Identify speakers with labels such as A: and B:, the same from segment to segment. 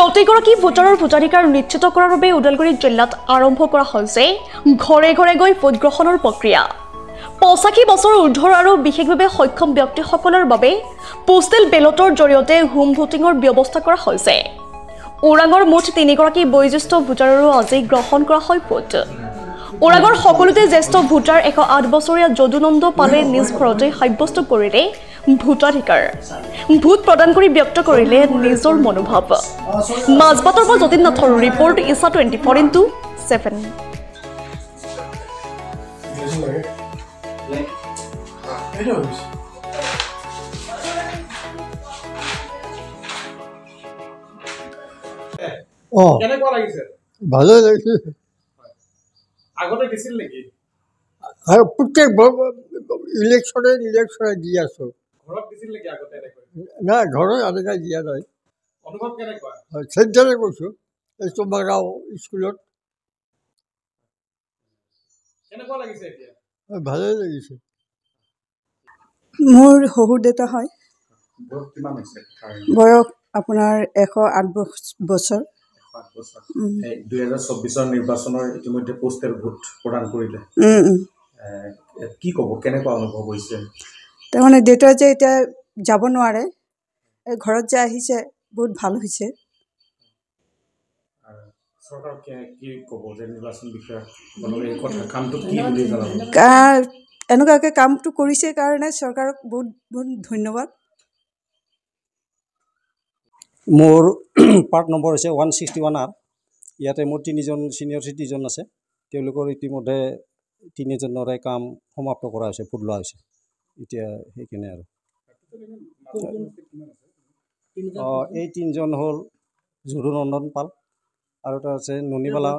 A: প্ৰতিগৰাকী ভোটাৰৰ ভোটাধিকাৰ নিশ্চিত কৰাৰ বাবে ওদালগুৰি জিলাত আৰম্ভ কৰা হৈছে ঘৰে ঘৰে গৈ ভোট গ্ৰহণৰ প্ৰক্ৰিয়া 85 বছৰ ঊৰ্ধ্বৰ আৰু বিশেষভাৱে সক্ষম ব্যক্তিসকলৰ বাবে পোষ্টেল বেলটৰ জৰিয়তে হোম ভোটিংৰ ব্যৱস্থা কৰা হৈছে ওৰাঙৰ মুঠ 3 গৰাকী বয়োজ্যেষ্ঠ ভোটাৰৰো আজি গ্ৰহণ কৰা হয় ভোট ওৰাঙৰ সকলোতে জ্যেষ্ঠ ভোটাৰ 108 বছৰীয়া যদুনন্দ পালে নিজ ঘৰতে সাব্যস্ত কৰিলে ভোটাধিকাৰ ভোট প্ৰদান কৰি ব্যক্ত কৰিলে নিজৰ মনোভাৱ মাজবাটৰ পৰা যতীন নাথৰ ৰিপৰ্ট ইছা 24/7
B: কেনেকুৱা লাগিছে
C: ভালো লাগিছে
B: আগতে দিছিল নেকি
C: আৰু প্ৰত্যেক ইলেকশ্যনে দি আছো
B: ঘৰত দিছিল নেকি আগতে এনেকৈ
C: নাই ঘৰত এনেকৈ দিয়া নাই
B: অনুভৱ কেনেকুৱা
C: চেণ্টাৰে কৈছোঁ এই চুমাগাঁও স্কুলত
B: কেনেকুৱা লাগিছে এতিয়া
C: ভালেই লাগিছে
D: মোৰ শহুৰ দেউতা হয়
B: বয়স কিমান হৈছে
D: বয়স আপোনাৰ 108 বছৰ
B: 108 বছৰ 2024 নিৰ্বাচনৰ ইতিমধ্যে পোষ্টেল ভোট প্ৰদান কৰিলে কি ক'ব কেনেকুৱা অনুভৱ হৈছে
D: তাৰমানে দেউতা যে এতিয়া যাব নোৱাৰে ঘৰত যে আহিছে বহুত ভাল হৈছে
B: চৰকাৰক কি ক'ব যে নিৰ্বাচন বিষয়ক এই কথা কামটো কি বুলি জনাব
D: এনেকুৱাকৈ কামটো কৰিছে কাৰণে চৰকাৰক বহুত বহুত ধন্যবাদ
E: মোৰ পাৰ্ট নম্বৰ হৈছে 161R ইয়াতে মোৰ 3জন ছিনিয়ৰ চিটিজন আছে তেওঁলোকৰ ইতিমধ্যে 3জনৰে কাম সমাপ্ত কৰা হৈছে ভোট লোৱা হৈছে এতিয়া সেইখিনি আৰু এই 3জন হ'ল যদুনন্দন পাল আৰু এটা আছে নুনিবালা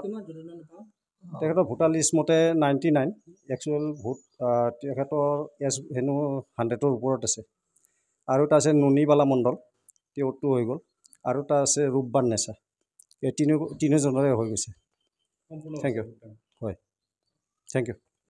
E: তেখেতৰ ভোটাৰ লিষ্ট মতে 99 একচুৱেল ভোট তেখেতৰ এজ হেনো 100ৰ ওপৰত আছে আৰু এটা আছে নুনিবালা মণ্ডল তেওঁৰটো হৈ গ'ল আৰু এটা আছে ৰূপবান নেচা এই তিনিজনৰে হৈ গৈছে থেংক ইউ হয় থেংক ইউ